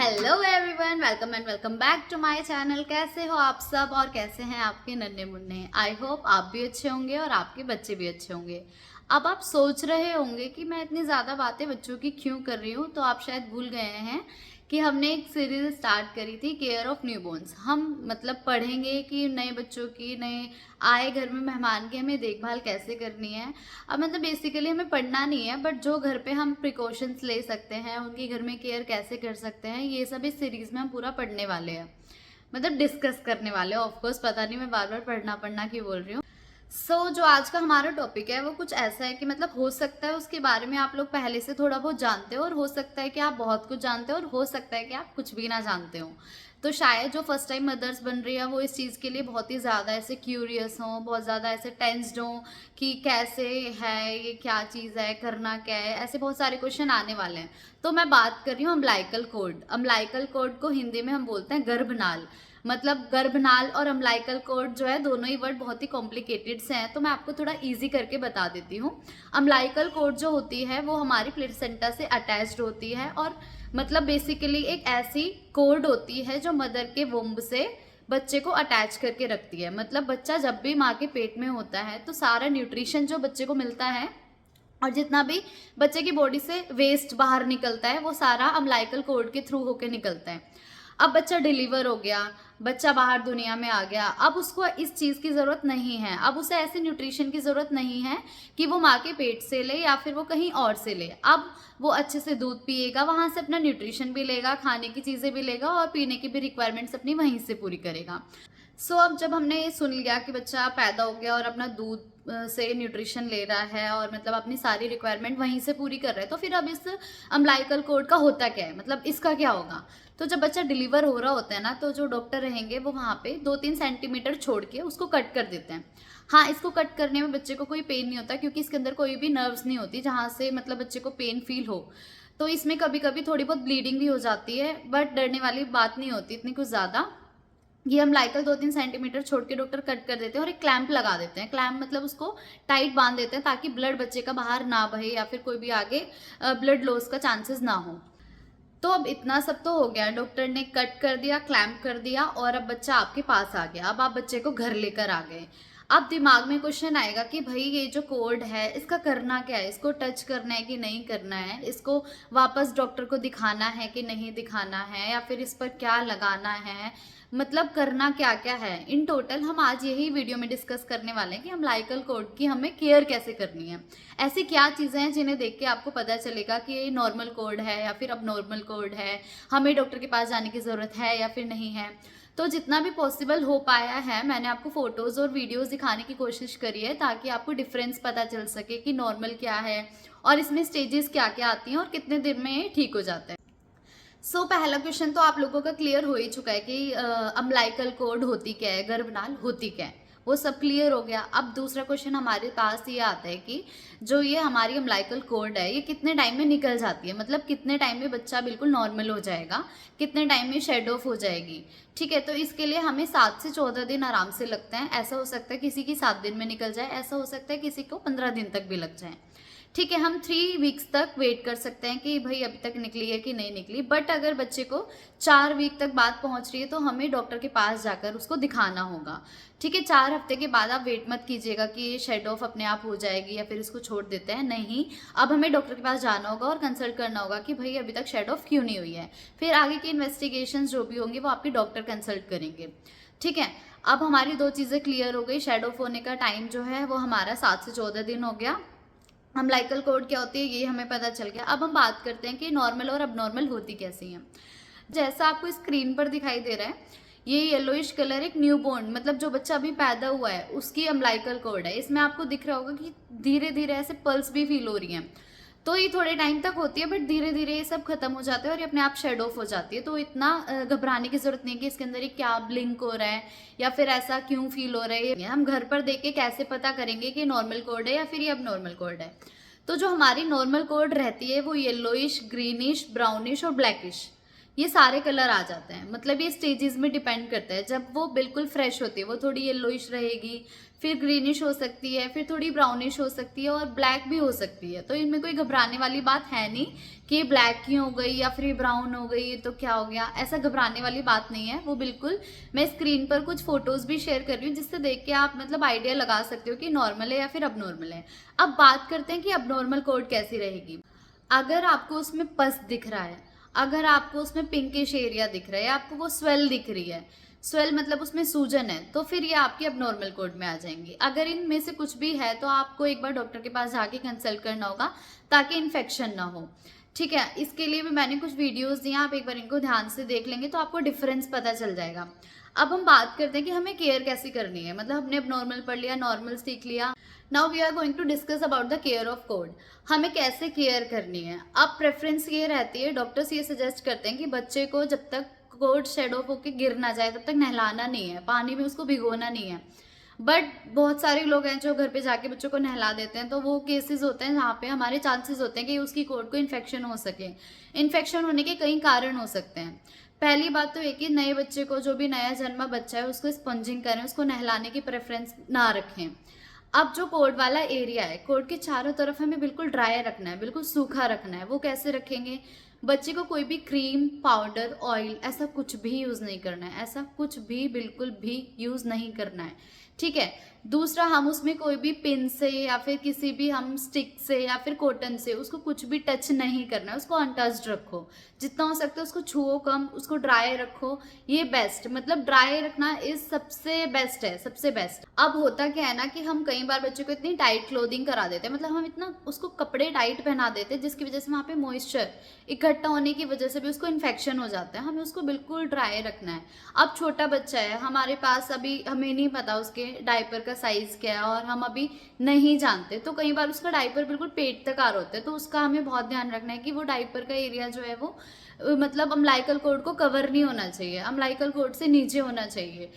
Hello everyone, welcome and welcome back to my channel. कैसे हो आप सब और कैसे हैं आपके नन्हे मुन्ने। आई होप आप भी अच्छे होंगे और आपके बच्चे भी अच्छे होंगे। अब आप सोच रहे होंगे कि मैं इतनी ज़्यादा बातें बच्चों की क्यों कर रही हूँ, तो आप शायद भूल गए हैं कि हमने एक सीरीज स्टार्ट करी थी, केयर ऑफ न्यूबॉर्न्स। हम मतलब पढ़ेंगे कि नए बच्चों की, नए आए घर में मेहमान की हमें देखभाल कैसे करनी है। अब मतलब बेसिकली हमें पढ़ना नहीं है, बट जो घर पे हम प्रिकॉशंस ले सकते हैं, उनकी घर में केयर कैसे कर सकते हैं, ये सब इस सीरीज में हम पूरा पढ़ने वाले हैं, मतलब डिस्कस करने वाले हैं। ऑफकोर्स पता नहीं मैं बार बार पढ़ना पढ़ना क्यों बोल रही हूँ। जो आज का हमारा टॉपिक है वो कुछ ऐसा है कि मतलब हो सकता है उसके बारे में आप लोग पहले से थोड़ा बहुत जानते हो, और हो सकता है कि आप बहुत कुछ जानते हो, और हो सकता है कि आप कुछ भी ना जानते हो। तो शायद जो फर्स्ट टाइम मदर्स बन रही है वो इस चीज़ के लिए बहुत ही ज़्यादा ऐसे क्यूरियस हों, बहुत ज़्यादा ऐसे टेंस्ड हों कि कैसे है, ये क्या चीज़ है, करना क्या है, ऐसे बहुत सारे क्वेश्चन आने वाले हैं। तो मैं बात कर रही हूँ अम्लाइकल कोड। अम्लाइकल कोड को हिंदी में हम बोलते हैं गर्भनाल। मतलब गर्भनाल और अम्लाइकल कोड जो है, दोनों ही वर्ड बहुत ही कॉम्प्लिकेटेड से हैं, तो मैं आपको थोड़ा इजी करके बता देती हूँ। अम्लाइकल कोड जो होती है वो हमारी प्लेसेंटा से अटैच्ड होती है, और मतलब बेसिकली एक ऐसी कोड होती है जो मदर के वुम्ब से बच्चे को अटैच करके रखती है। मतलब बच्चा जब भी माँ के पेट में होता है तो सारा न्यूट्रिशन जो बच्चे को मिलता है और जितना भी बच्चे की बॉडी से वेस्ट बाहर निकलता है वो सारा अम्लाइकल कोड के थ्रू होके निकलता है। अब बच्चा डिलीवर हो गया, बच्चा बाहर दुनिया में आ गया, अब उसको इस चीज़ की ज़रूरत नहीं है, अब उसे ऐसे न्यूट्रिशन की ज़रूरत नहीं है कि वो माँ के पेट से ले या फिर वो कहीं और से ले। अब वो अच्छे से दूध पिएगा, वहाँ से अपना न्यूट्रिशन भी लेगा, खाने की चीज़ें भी लेगा, और पीने की भी रिक्वायरमेंट्स अपनी वहीं से पूरी करेगा। अब जब हमने ये सुन लिया कि बच्चा पैदा हो गया और अपना दूध से न्यूट्रिशन ले रहा है और मतलब अपनी सारी रिक्वायरमेंट वहीं से पूरी कर रहा है, तो फिर अब इस अम्लाइकल कोड का होता क्या है, मतलब इसका क्या होगा। तो जब बच्चा डिलीवर हो रहा होता है ना, तो जो डॉक्टर रहेंगे वो वहाँ पे 2-3 सेंटीमीटर छोड़ के उसको कट कर देते हैं। हाँ, इसको कट करने में बच्चे को कोई पेन नहीं होता, क्योंकि इसके अंदर कोई भी नर्व्स नहीं होती जहाँ से मतलब बच्चे को पेन फील हो। तो इसमें कभी कभी थोड़ी बहुत ब्लीडिंग भी हो जाती है, बट डरने वाली बात नहीं होती इतनी कुछ ज़्यादा। ये अम्लाइकल 2-3 सेंटीमीटर छोड़ के डॉक्टर कट कर देते हैं और एक क्लैंप लगा देते हैं। क्लैंप मतलब उसको टाइट बांध देते हैं ताकि ब्लड बच्चे का बाहर ना बहे या फिर कोई भी आगे ब्लड लॉस का चांसेस ना हो। तो अब इतना सब तो हो गया, डॉक्टर ने कट कर दिया, क्लैंप कर दिया, और अब बच्चा आपके पास आ गया। अब आप बच्चे को घर लेकर आ गए। अब दिमाग में क्वेश्चन आएगा कि भाई ये जो कोड है इसका करना क्या है, इसको टच करना है कि नहीं करना है, इसको वापस डॉक्टर को दिखाना है कि नहीं दिखाना है, या फिर इस पर क्या लगाना है, मतलब करना क्या क्या है। इन टोटल हम आज यही वीडियो में डिस्कस करने वाले हैं कि अम्लाइकल कोड की हमें केयर कैसे करनी है। ऐसी क्या चीज़ें हैं जिन्हें देख के आपको पता चलेगा कि ये नॉर्मल कोड है या फिर अब नॉर्मल कोड है, हमें डॉक्टर के पास जाने की ज़रूरत है या फिर नहीं है। तो जितना भी पॉसिबल हो पाया है मैंने आपको फ़ोटोज़ और वीडियोज़ दिखाने की कोशिश करी है, ताकि आपको डिफरेंस पता चल सके कि नॉर्मल क्या है और इसमें स्टेजेस क्या क्या आती हैं और कितने दिन में ये ठीक हो जाता है। पहला क्वेश्चन तो आप लोगों का क्लियर हो ही चुका है कि अम्लाइकल कोड होती क्या है, गर्भनाल होती क्या है, वो सब क्लियर हो गया। अब दूसरा क्वेश्चन हमारे पास ये आता है कि जो ये हमारी अम्लाइकल कोड है ये कितने टाइम में निकल जाती है, मतलब कितने टाइम में बच्चा बिल्कुल नॉर्मल हो जाएगा, कितने टाइम में शेड ऑफ हो जाएगी। ठीक है, तो इसके लिए हमें 7 से 14 दिन आराम से लगते हैं। ऐसा हो सकता है किसी की 7 दिन में निकल जाए, ऐसा हो सकता है किसी को 15 दिन तक भी लग जाए। ठीक है, हम 3 वीक्स तक वेट कर सकते हैं कि भाई अभी तक निकली है कि नहीं निकली। बट अगर बच्चे को 4 वीक तक बात पहुंच रही है तो हमें डॉक्टर के पास जाकर उसको दिखाना होगा। ठीक है, 4 हफ्ते के बाद आप वेट मत कीजिएगा कि ये शेड ऑफ अपने आप हो जाएगी या फिर इसको छोड़ देते हैं, नहीं। अब हमें डॉक्टर के पास जाना होगा और कंसल्ट करना होगा कि भाई अभी तक शेड ऑफ क्यों नहीं हुई है। फिर आगे की इन्वेस्टिगेशन जो भी होंगी वो आपके डॉक्टर कंसल्ट करेंगे। ठीक है, अब हमारी 2 चीज़ें क्लियर हो गई। शेड ऑफ होने का टाइम जो है वो हमारा 7 से 14 दिन हो गया। अम्लाइकल कोड क्या होती है ये हमें पता चल गया। अब हम बात करते हैं कि नॉर्मल और अबनॉर्मल होती कैसी हैं। जैसा आपको स्क्रीन पर दिखाई दे रहा है, ये येलोइश कलर एक न्यूबॉर्न, मतलब जो बच्चा अभी पैदा हुआ है उसकी अम्लाइकल कोड है। इसमें आपको दिख रहा होगा कि धीरे धीरे ऐसे पल्स भी फील हो रही हैं। तो ये थोड़े टाइम तक होती है, बट धीरे धीरे ये सब खत्म हो जाता है और ये अपने आप शेड ऑफ हो जाती है। तो इतना घबराने की जरूरत नहीं है कि इसके अंदर ये क्या ब्लिंक हो रहा है या फिर ऐसा क्यों फील हो रहा है। हम घर पर देख के कैसे पता करेंगे कि नॉर्मल कोड है या फिर ये अब नॉर्मल कोड है। तो जो हमारी नॉर्मल कोड रहती है वो येलोइश, ग्रीनिश, ब्राउनिश और ब्लैकिश, ये सारे कलर आ जाते हैं। मतलब ये स्टेजेस में डिपेंड करता है। जब वो बिल्कुल फ्रेश होती है वो थोड़ी येलोइश रहेगी, फिर ग्रीनिश हो सकती है, फिर थोड़ी ब्राउनिश हो सकती है और ब्लैक भी हो सकती है। तो इनमें कोई घबराने वाली बात है नहीं कि ये ब्लैक क्यों हो गई या फिर ये ब्राउन हो गई तो क्या हो गया, ऐसा घबराने वाली बात नहीं है। वो बिल्कुल, मैं स्क्रीन पर कुछ फोटोज भी शेयर कर रही हूँ जिससे देख के आप मतलब आइडिया लगा सकते हो कि नॉर्मल है या फिर अबनॉर्मल है। अब बात करते हैं कि अबनॉर्मल कोड कैसी रहेगी। अगर आपको उसमें पस दिख रहा है, अगर आपको उसमें पिंकिश एरिया दिख रहा है, आपको वो स्वेल दिख रही है, स्वेल मतलब उसमें सूजन है, तो फिर ये आपकी अबनॉर्मल कोड में आ जाएंगी। अगर इनमें से कुछ भी है तो आपको एक बार डॉक्टर के पास जाके कंसल्ट करना होगा ताकि इन्फेक्शन ना हो। ठीक है, इसके लिए भी मैंने कुछ वीडियोस दिए, आप एक बार इनको ध्यान से देख लेंगे तो आपको डिफरेंस पता चल जाएगा। अब हम बात करते हैं कि हमें केयर कैसे करनी है। मतलब हमने अबनॉर्मल पढ़ लिया, नॉर्मल सीख लिया, now we are going to discuss about the care of code. हमें कैसे केयर करनी है। अब प्रेफरेंस ये रहती है, डॉक्टर्स ये सजेस्ट करते हैं कि बच्चे को जब तक कोड शेड ऑफ होकर गिर ना जाए तब तक नहलाना नहीं है, पानी में उसको भिगोना नहीं है। बट बहुत सारे लोग हैं जो घर पे जाके बच्चों को नहला देते हैं, तो वो केसेस होते हैं जहाँ पे हमारे चांसेस होते हैं कि उसकी कोड को इन्फेक्शन हो सके। इन्फेक्शन होने के कई कारण हो सकते हैं। पहली बात तो ये कि नए बच्चे को, जो भी नया जन्मा बच्चा है, उसको स्पंजिंग करें, उसको नहलाने की प्रेफरेंस ना रखें। अब जो कोड वाला एरिया है, कोड के चारों तरफ हमें बिल्कुल ड्राई रखना है, बिल्कुल सूखा रखना है। वो कैसे रखेंगे, बच्चे को कोई भी क्रीम, पाउडर, ऑयल ऐसा कुछ भी यूज़ नहीं करना है, ऐसा कुछ भी बिल्कुल भी यूज़ नहीं करना है। ठीक है। दूसरा, हम उसमें कोई भी पिन से या फिर किसी भी हम स्टिक से या फिर कॉटन से उसको कुछ भी टच नहीं करना है, उसको अनटच्ड रखो। जितना हो सकता है उसको छुओ कम, उसको ड्राई रखो। ये बेस्ट, मतलब ड्राई रखना इस सबसे बेस्ट है, सबसे बेस्ट। अब होता क्या है ना कि हम कई बार बच्चों को इतनी टाइट क्लोथिंग करा देते हैं, मतलब हम इतना उसको कपड़े टाइट पहना देते हैं जिसकी वजह से वहाँ पे मॉइस्चर इकट्ठा होने की वजह से भी उसको इन्फेक्शन हो जाता है। हमें उसको बिल्कुल ड्राई रखना है। अब छोटा बच्चा है हमारे पास, अभी हमें नहीं पता उसके डायपर का साइज क्या है और हम अभी नहीं जानते, तो कई बार उसका डायपर बिल्कुल पेट तक आ रहा होता है, तो उसका हमें बहुत ध्यान रखना है कि वो डायपर का एरिया जो है वो मतलब अम्लाइकल कोड को कवर नहीं होना चाहिए, अम्लाइकल कोड से नीचे होना चाहिए।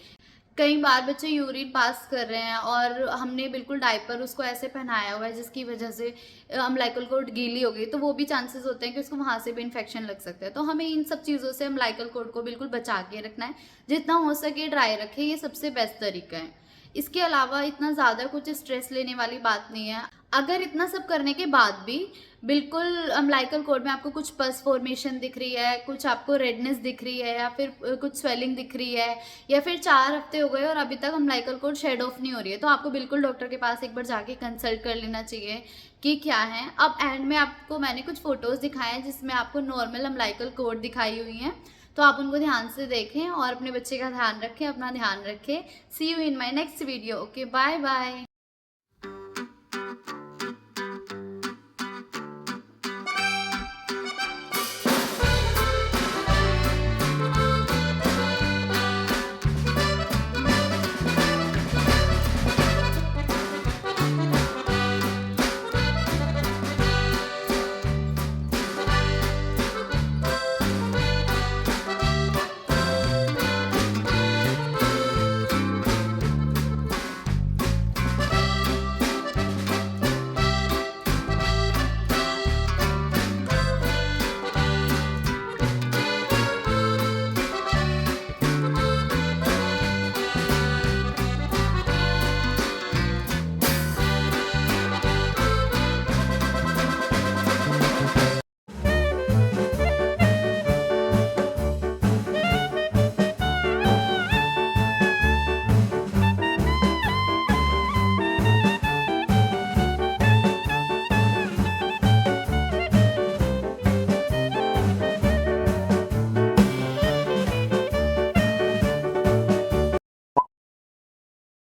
कई बार बच्चे यूरिन पास कर रहे हैं और हमने बिल्कुल डायपर उसको ऐसे पहनाया हुआ है जिसकी वजह से अम्लाइकल कोड गीली हो गई, तो वो भी चांसेस होते हैं कि उसको वहाँ से भी इन्फेक्शन लग सकता है। तो हमें इन सब चीज़ों से अम्लाइकल कोड को बिल्कुल बचा के रखना है, जितना हो सके ड्राई रखें, ये सबसे बेस्ट तरीका है। इसके अलावा इतना ज़्यादा कुछ स्ट्रेस लेने वाली बात नहीं है। अगर इतना सब करने के बाद भी बिल्कुल अम्लाइकल कोड में आपको कुछ पस फॉर्मेशन दिख रही है, कुछ आपको रेडनेस दिख रही है या फिर कुछ स्वेलिंग दिख रही है, या फिर 4 हफ्ते हो गए और अभी तक अम्लाइकल कोड शेड ऑफ नहीं हो रही है, तो आपको बिल्कुल डॉक्टर के पास एक बार जाके कंसल्ट कर लेना चाहिए कि क्या है। अब एंड में आपको मैंने कुछ फोटोज़ दिखाए हैं जिसमें आपको नॉर्मल अम्लाइकल कोड दिखाई हुई हैं, तो आप उनको ध्यान से देखें और अपने बच्चे का ध्यान रखें, अपना ध्यान रखें। See you in my next video. Okay, bye bye.